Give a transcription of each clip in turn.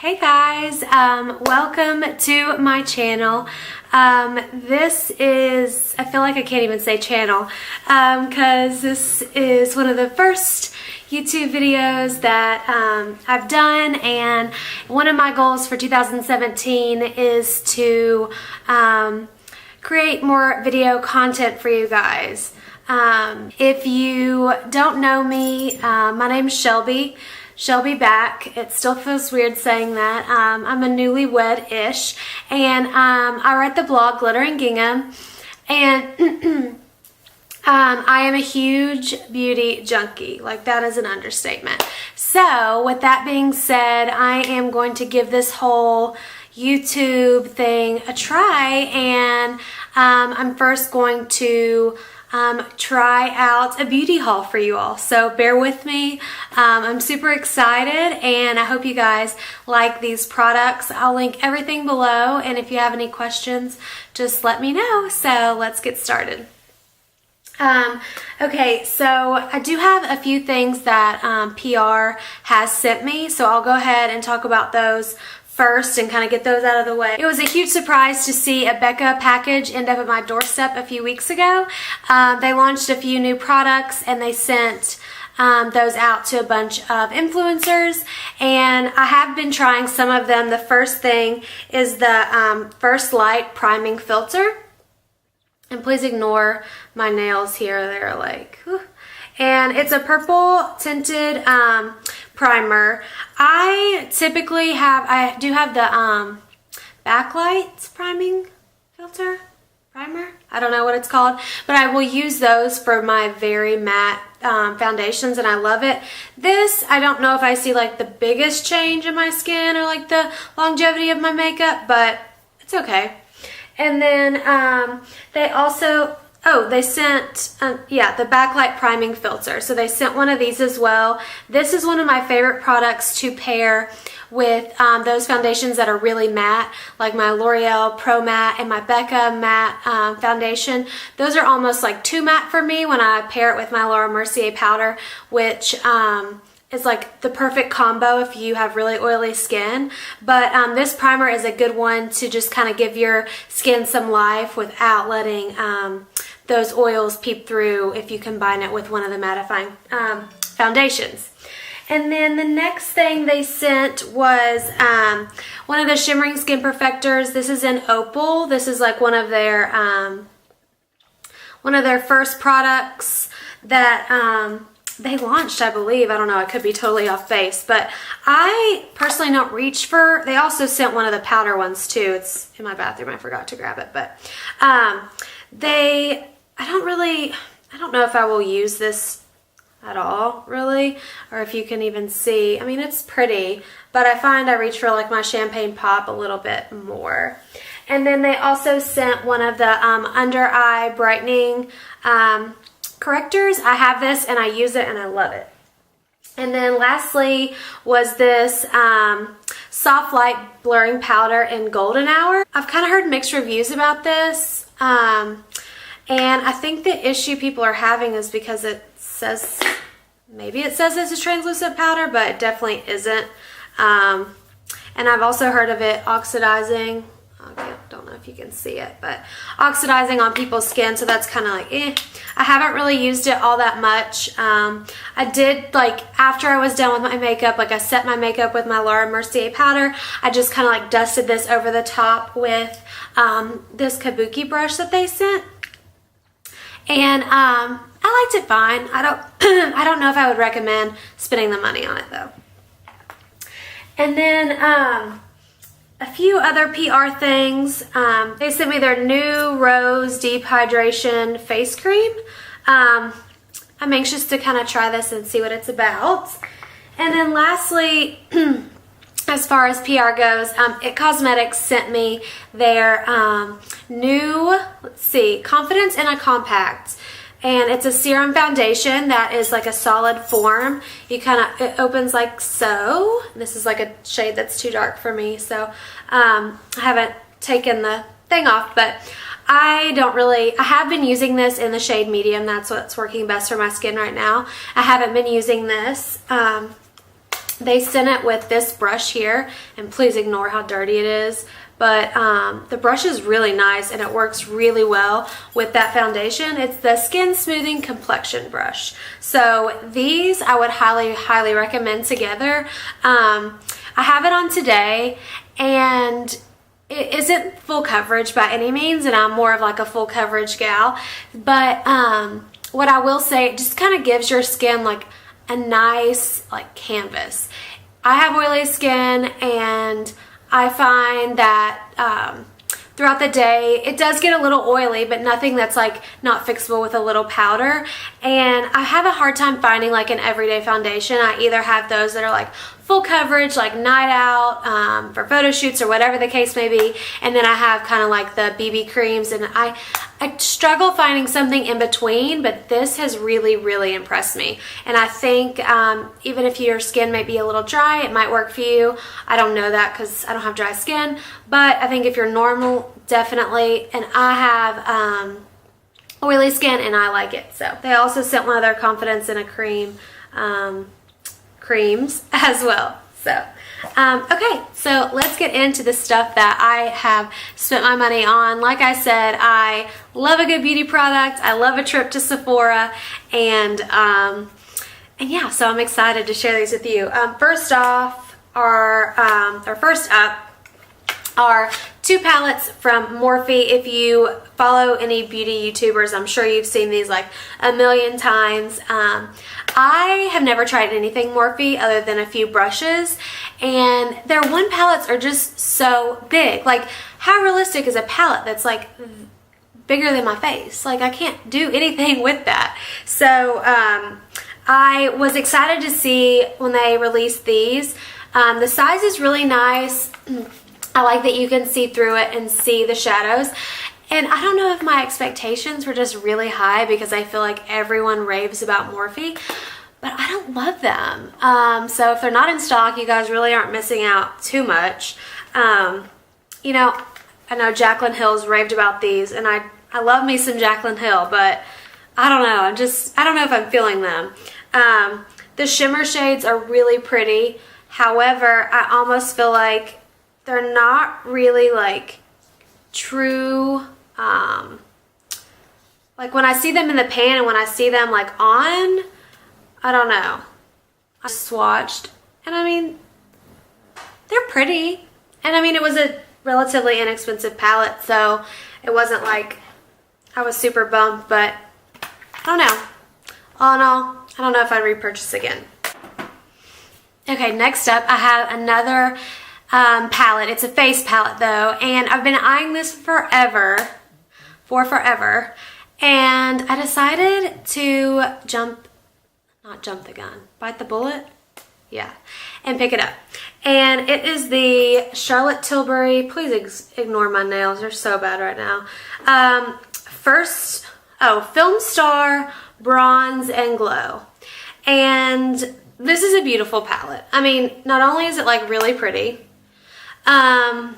Hey guys, welcome to my channel. This is, I feel like I can't even say channel, because this is one of the first YouTube videos that I've done, and one of my goals for 2017 is to create more video content for you guys. If you don't know me, my name's Shelby Back. It still feels weird saying that. I'm a newlywed-ish, and I write the blog Glitter and Gingham, and I am a huge beauty junkie. Like, that is an understatement. So with that being said, I am going to give this whole YouTube thing a try, and I'm first going to try out a beauty haul for you all, so bear with me. I'm super excited, and I hope you guys like these products. I'll link everything below, and if you have any questions, just let me know. So let's get started. Okay, so I do have a few things that PR has sent me, so I'll go ahead and talk about those first and kind of get those out of the way. It was a huge surprise to see a Becca package end up at my doorstep a few weeks ago. They launched a few new products, and they sent those out to a bunch of influencers, and I have been trying some of them. The first thing is the First Light priming filter, and please ignore my nails here. They're like, whew. And it's a purple tinted primer. I typically I do have the Backlight priming filter, primer. I don't know what it's called, but I will use those for my very matte foundations, and I love it. This, I don't know if I see like the biggest change in my skin or like the longevity of my makeup, but it's okay. And then they also, they sent, the Backlight priming filter. So they sent one of these as well. This is one of my favorite products to pair with those foundations that are really matte, like my L'Oreal Pro Matte and my Becca Matte foundation. Those are almost like too matte for me when I pair it with my Laura Mercier powder, which is like the perfect combo if you have really oily skin. But this primer is a good one to just kind of give your skin some life without letting those oils peep through if you combine it with one of the mattifying foundations. And then the next thing they sent was one of the shimmering skin perfectors. This is in Opal. This is like one of their first products that they launched, I believe. I don't know, I could be totally off base, but I personally don't reach for, they also sent one of the powder ones too. It's in my bathroom, I forgot to grab it, but I don't know if I will use this at all, really, or if you can even see. I mean, it's pretty, but I find I reach for like my champagne pop a little bit more. And then they also sent one of the under eye brightening correctors. I have this and I use it and I love it. And then lastly was this soft light blurring powder in Golden Hour. I've kind of heard mixed reviews about this, and I think the issue people are having is because it says, maybe it says it's a translucent powder, but it definitely isn't. And I've also heard of it oxidizing. I don't know if you can see it, but oxidizing on people's skin, so that's kind of like, I haven't really used it all that much. I did, like, after I was done with my makeup, like I set my makeup with my Laura Mercier powder, I just kind of like dusted this over the top with this kabuki brush that they sent. And I liked it fine. I don't know if I would recommend spending the money on it though. And then a few other PR things. They sent me their new Rose Deep Hydration Face Cream. I'm anxious to kind of try this and see what it's about. And then lastly, as far as PR goes, It Cosmetics sent me their new, Confidence in a Compact. And it's a serum foundation that is like a solid form. It opens like so. This is like a shade that's too dark for me, so I haven't taken the thing off, but I have been using this in the shade medium. That's what's working best for my skin right now. I haven't been using this they sent it with this brush here, and please ignore how dirty it is. But the brush is really nice and it works really well with that foundation. It's the Skin Smoothing Complexion Brush. So these I would highly, highly recommend together. I have it on today, and it isn't full coverage by any means, and I'm more of like a full coverage gal. But what I will say, it just kind of gives your skin like a nice like canvas. I have oily skin, and I find that throughout the day it does get a little oily, but nothing that's like not fixable with a little powder. And I have a hard time finding like an everyday foundation. I either have those that are like full coverage, like night out, for photo shoots or whatever the case may be, and then I have kind of like the BB creams, and I struggle finding something in between. But this has really, really impressed me, and I think even if your skin may be a little dry, it might work for you. I don't know that because I don't have dry skin, but I think if you're normal, definitely. And I have oily skin and I like it. So they also sent one of their Confidence in a Cream creams as well. So okay, so let's get into the stuff that I have spent my money on. Like I said, I love a good beauty product. I love a trip to Sephora, and yeah, so I'm excited to share these with you. First off, first up are two palettes from Morphe. If you follow any beauty YouTubers, I'm sure you've seen these like a million times. I have never tried anything Morphe other than a few brushes, and their one palettes are just so big. Like, how realistic is a palette that's like bigger than my face? Like, I can't do anything with that. So I was excited to see when they released these. The size is really nice. I like that you can see through it and see the shadows. And I don't know if my expectations were just really high because I feel like everyone raves about Morphe, but I don't love them. So if they're not in stock, you guys really aren't missing out too much. You know, I know Jaclyn Hill's raved about these, and I love me some Jaclyn Hill, but I don't know. I don't know if I'm feeling them. The shimmer shades are really pretty. However, I almost feel like they're not really like true, like when I see them in the pan and when I see them like on, I don't know. I swatched, and I mean, they're pretty. And I mean, it was a relatively inexpensive palette, so it wasn't like I was super bummed, but I don't know. All in all, I don't know if I'd repurchase again. Okay, next up, I have another palette. It's a face palette though, and I've been eyeing this forever, and I decided to bite the bullet, yeah, and pick it up. And it is the Charlotte Tilbury, please ignore my nails, they're so bad right now, Film Star Bronze and Glow. And this is a beautiful palette. I mean, not only is it like really pretty, the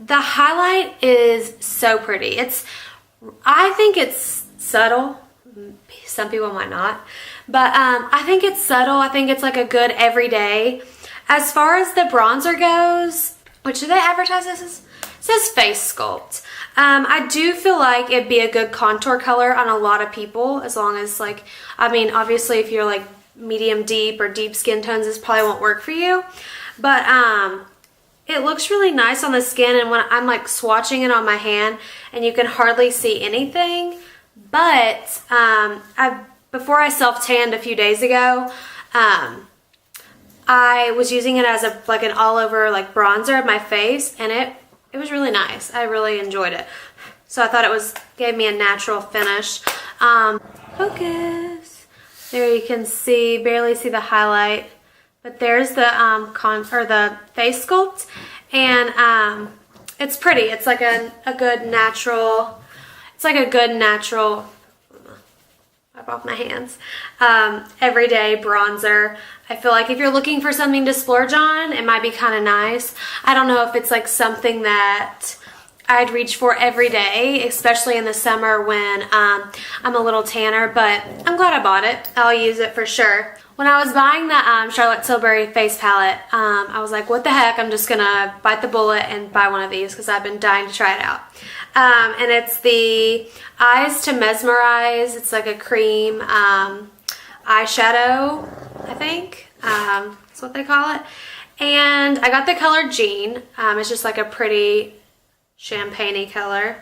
highlight is so pretty. I think it's subtle. Some people might not, but I think it's subtle. I think it's like a good everyday. As far as the bronzer goes, which do they advertise this as? It says Face Sculpt. I do feel like it'd be a good contour color on a lot of people, as long as like, I mean, obviously if you're like medium deep or deep skin tones, this probably won't work for you, but it looks really nice on the skin. And when I'm like swatching it on my hand, and you can hardly see anything, but before I self-tanned a few days ago, I was using it as like an all over like bronzer of my face, and it was really nice. I really enjoyed it. So I thought it gave me a natural finish. Focus. There you can barely see the highlight, but there's the the face sculpt, and it's pretty. It's like a good natural. It's like a good natural. Wipe off my hands. Everyday bronzer. I feel like if you're looking for something to splurge on, it might be kind of nice. I don't know if it's like something that I'd reach for every day, especially in the summer when I'm a little tanner, but I'm glad I bought it. I'll use it for sure. When I was buying the Charlotte Tilbury face palette, I was like, what the heck, I'm just gonna bite the bullet and buy one of these because I've been dying to try it out. And it's the Eyes to Mesmerize. It's like a cream eyeshadow, I think. That's what they call it. And I got the color Jean. It's just like a pretty champagne-y color.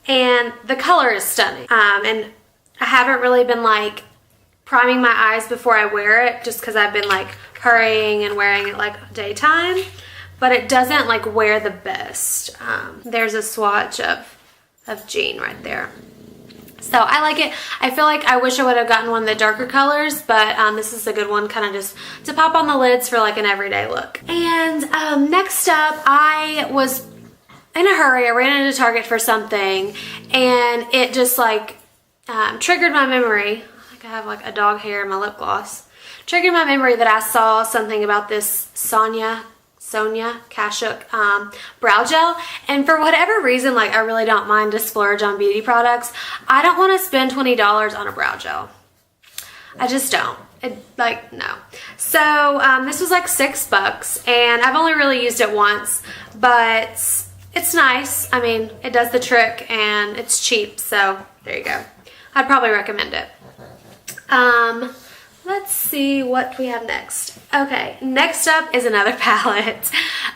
And the color is stunning. And I haven't really been like priming my eyes before I wear it just because I've been like hurrying and wearing it like daytime. But it doesn't like wear the best. There's a swatch of Jean right there. So I like it. I feel like I wish I would have gotten one of the darker colors, but this is a good one kind of just to pop on the lids for like an everyday look. And next up, I was in a hurry. I ran into Target for something and it just like triggered my memory. I have like a dog hair in my lip gloss. Triggered my memory that I saw something about this Sonia Kashuk brow gel, and for whatever reason, like I really don't mind to splurge on beauty products. I don't want to spend $20 on a brow gel. I just don't. No. So this was like $6 and I've only really used it once, but it's nice. I mean, it does the trick and it's cheap, so there you go. I'd probably recommend it. Let's see what we have next. Okay, next up is another palette.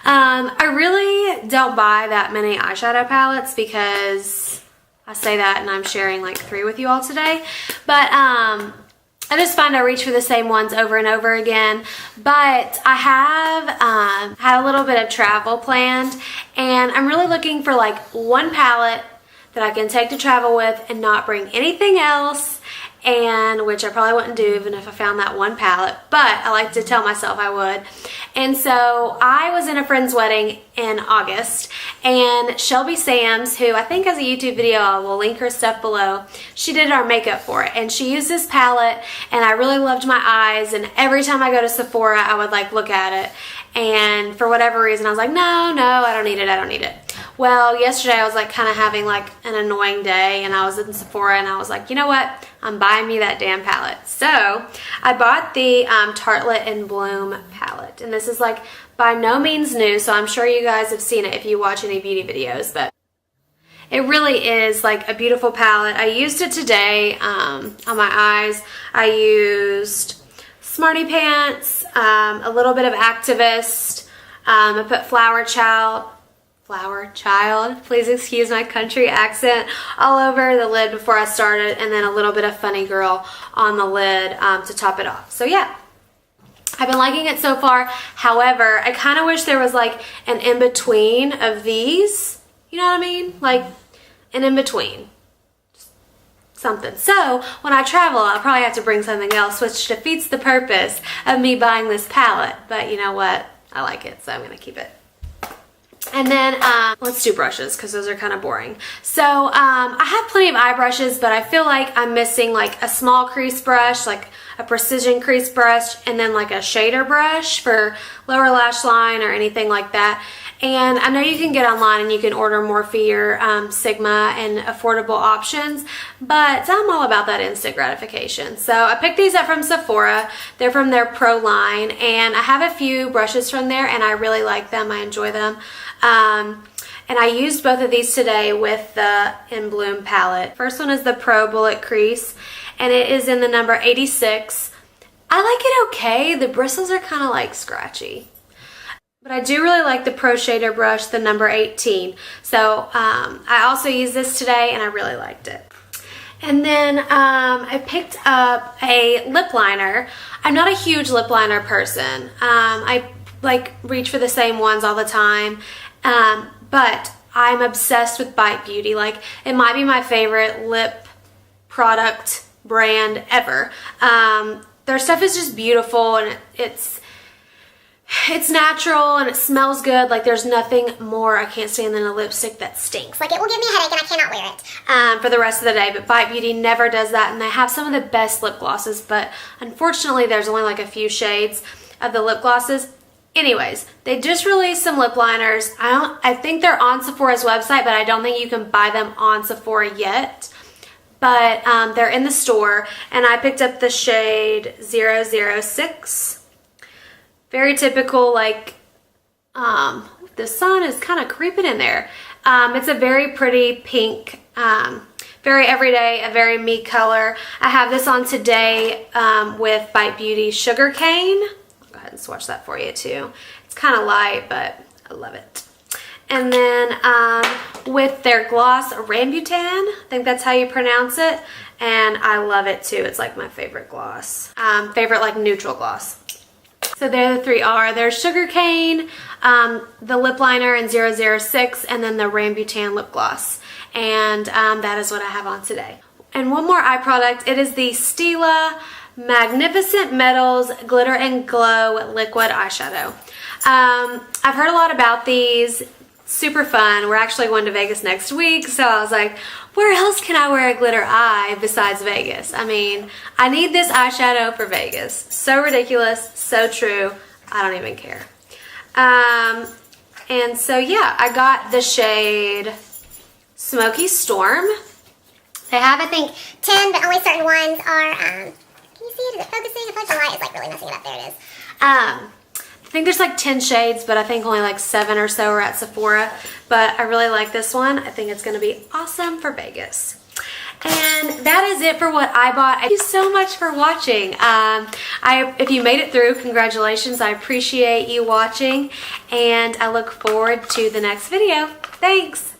I really don't buy that many eyeshadow palettes because I say that and I'm sharing like 3 with you all today. But I just find I reach for the same ones over and over again. But I have had a little bit of travel planned and I'm really looking for like one palette that I can take to travel with and not bring anything else, and which I probably wouldn't do even if I found that one palette, but I like to tell myself I would. And so I was in a friend's wedding in August, and Shelby Sams, who I think has a YouTube video, I will link her stuff below, she did our makeup for it, and she used this palette, and I really loved my eyes, and every time I go to Sephora, I would like look at it, and for whatever reason, I was like, no, I don't need it. Well, yesterday I was like kind of having like an annoying day and I was in Sephora and I was like, you know what? I'm buying me that damn palette. So I bought the Tartelette in Bloom palette, and this is like by no means new, so I'm sure you guys have seen it if you watch any beauty videos, but it really is like a beautiful palette. I used it today on my eyes. I used Smarty Pants, a little bit of Activist. I put Flower Child, please excuse my country accent, all over the lid before I started, and then a little bit of Funny Girl on the lid to top it off. So yeah, I've been liking it so far. However, I kind of wish there was like an in-between of these, you know what I mean? Like an in-between. Something. So when I travel, I'll probably have to bring something else, which defeats the purpose of me buying this palette. But you know what? I like it, so I'm going to keep it. And then let's do brushes because those are kind of boring. So I have plenty of eye brushes, but I feel like I'm missing like a small crease brush, like a precision crease brush, and then like a shader brush for lower lash line or anything like that. And I know you can get online and you can order Morphe or Sigma and affordable options, but I'm all about that instant gratification. So I picked these up from Sephora. They're from their Pro line, and I have a few brushes from there and I really like them. I enjoy them. And I used both of these today with the In Bloom palette. First one is the Pro Bullet Crease, and it is in the number 86. I like it okay. The bristles are kind of like scratchy. But I do really like the Pro Shader brush, the number 18. So I also used this today and I really liked it. And then I picked up a lip liner. I'm not a huge lip liner person. I like reach for the same ones all the time. But I'm obsessed with Bite Beauty. Like, it might be my favorite lip product brand ever. Their stuff is just beautiful, and it's natural and it smells good. Like, there's nothing more I can't stand than a lipstick that stinks. Like, it will give me a headache and I cannot wear it for the rest of the day. But Bite Beauty never does that, and they have some of the best lip glosses, but unfortunately there's only like a few shades of the lip glosses. Anyways, they just released some lip liners. I think they're on Sephora's website, but I don't think you can buy them on Sephora yet. but they're in the store, and I picked up the shade 006. Very typical, like, the sun is kind of creeping in there. It's a very pretty pink, very everyday, a very me color. I have this on today with Bite Beauty Sugar Cane. I'll go ahead and swatch that for you too. It's kind of light, but I love it. And then with their gloss Rambutan, I think that's how you pronounce it, and I love it too. It's like my favorite gloss, favorite like neutral gloss. So there the three are. There's Sugar Cane, the lip liner in 006, and then the Rambutan lip gloss. And that is what I have on today. And one more eye product. It is the Stila Magnificent Metals Glitter and Glow Liquid Eyeshadow. I've heard a lot about these. Super fun. We're actually going to Vegas next week, so I was like, where else can I wear a glitter eye besides Vegas? I mean, I need this eyeshadow for Vegas. So ridiculous, so true. I don't even care. And so yeah, I got the shade Smoky Storm. They have, I think, 10, but only certain ones are, can you see it? Is it focusing? I feel like the light is like really messing it up. There it is. I think there's like 10 shades, but I think only like 7 or so are at Sephora. But I really like this one. I think it's going to be awesome for Vegas. And that is it for what I bought. Thank you so much for watching. If you made it through, congratulations. I appreciate you watching, and I look forward to the next video. Thanks.